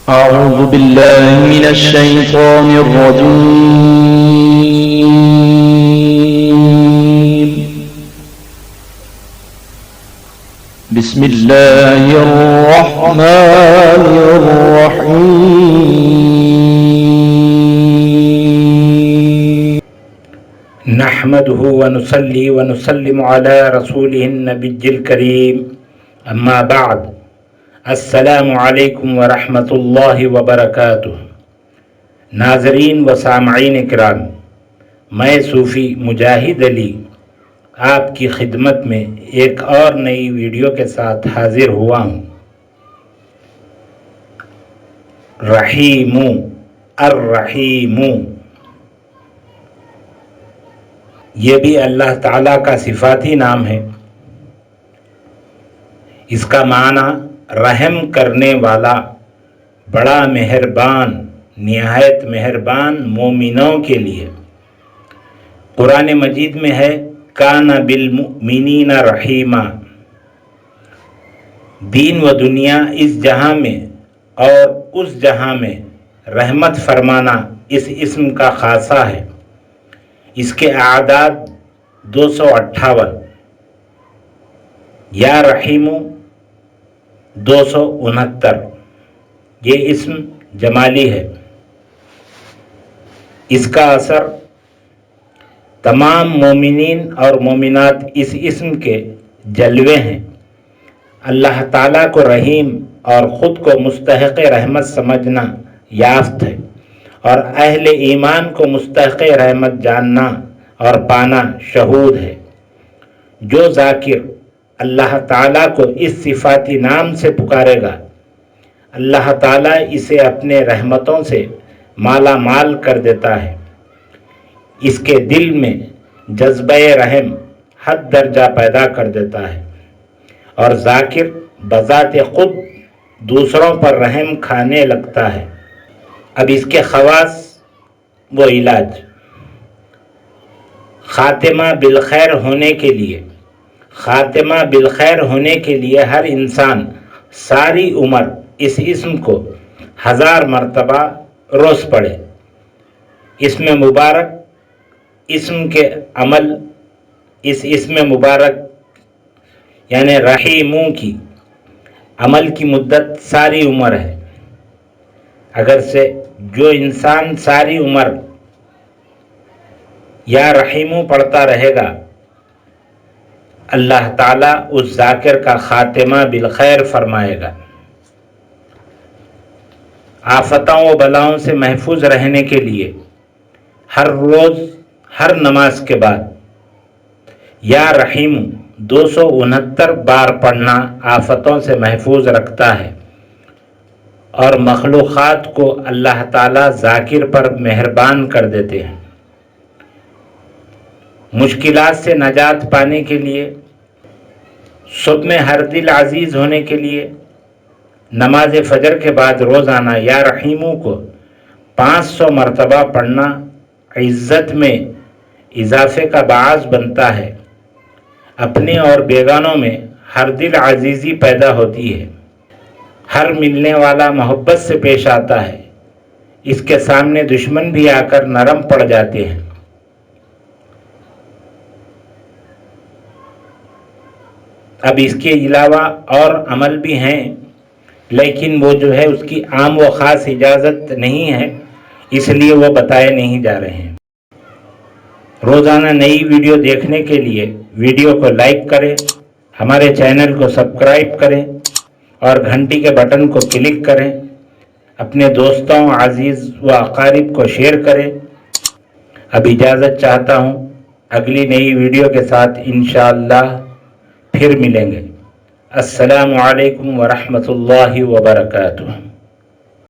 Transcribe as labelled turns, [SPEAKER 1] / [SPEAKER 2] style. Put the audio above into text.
[SPEAKER 1] أعوذ بالله من الشيطان الرجيم. بسم الله الرحمن الرحيم.
[SPEAKER 2] نحمده ونصلي ونسلم على رسوله النبي الكريم اما بعد السلام علیکم ورحمۃ اللہ وبرکاتہ۔ ناظرین و سامعین کرام، میں صوفی مجاہد علی آپ کی خدمت میں ایک اور نئی ویڈیو کے ساتھ حاضر ہوا ہوں۔ رحیم الرحیم، یہ بھی اللہ تعالیٰ کا صفاتی نام ہے۔ اس کا معنی رحم کرنے والا، بڑا مہربان، نہایت مہربان مومنوں کے لیے۔ قرآن مجید میں ہے کان بالمؤمنین رحیما۔ دین و دنیا اس جہاں میں اور اس جہاں میں رحمت فرمانا اس اسم کا خاصہ ہے۔ اس کے اعداد 258، یا رحیم 269۔ یہ اسم جمالی ہے۔ اس کا اثر تمام مومنین اور مومنات اس اسم کے جلوے ہیں۔ اللہ تعالیٰ کو رحیم اور خود کو مستحق رحمت سمجھنا یافت ہے، اور اہل ایمان کو مستحق رحمت جاننا اور پانا شہود ہے۔ جو ذاکر اللہ تعالیٰ کو اس صفاتی نام سے پکارے گا، اللہ تعالیٰ اسے اپنے رحمتوں سے مالا مال کر دیتا ہے۔ اس کے دل میں جذبہ رحم حد درجہ پیدا کر دیتا ہے، اور ذاکر بذات خود دوسروں پر رحم کھانے لگتا ہے۔ اب اس کے خواص و علاج۔ خاتمہ بالخیر ہونے کے لیے ہر انسان ساری عمر اس اسم کو 1000 مرتبہ روز پڑھے۔ اسم مبارک یعنی رحیموں کی عمل کی مدت ساری عمر ہے۔ اگر سے جو انسان ساری عمر یا رحیموں پڑھتا رہے گا، اللہ تعالیٰ اس ذاکر کا خاتمہ بالخیر فرمائے گا۔ آفتوں و بلاؤں سے محفوظ رہنے کے لیے ہر روز ہر نماز کے بعد یا رحیم 269 بار پڑھنا آفتوں سے محفوظ رکھتا ہے، اور مخلوقات کو اللہ تعالیٰ ذاکر پر مہربان کر دیتے ہیں۔ مشکلات سے نجات پانے کے لیے، صبح میں ہر دل عزیز ہونے کے لیے نماز فجر کے بعد روزانہ یا رحیموں کو 500 مرتبہ پڑھنا عزت میں اضافے کا باعث بنتا ہے۔ اپنے اور بیگانوں میں ہر دل عزیزی پیدا ہوتی ہے۔ ہر ملنے والا محبت سے پیش آتا ہے۔ اس کے سامنے دشمن بھی آ کر نرم پڑ جاتے ہیں۔ اب اس کے علاوہ اور عمل بھی ہیں، لیکن وہ جو ہے اس کی عام و خاص اجازت نہیں ہے، اس لیے وہ بتائے نہیں جا رہے ہیں۔ روزانہ نئی ویڈیو دیکھنے کے لیے ویڈیو کو لائک کریں، ہمارے چینل کو سبسکرائب کریں اور گھنٹی کے بٹن کو کلک کریں۔ اپنے دوستوں، عزیز و اقارب کو شیئر کریں۔ اب اجازت چاہتا ہوں، اگلی نئی ویڈیو کے ساتھ انشاءاللہ پھر ملیں گے۔ السلام علیکم ورحمۃ اللہ وبرکاتہ۔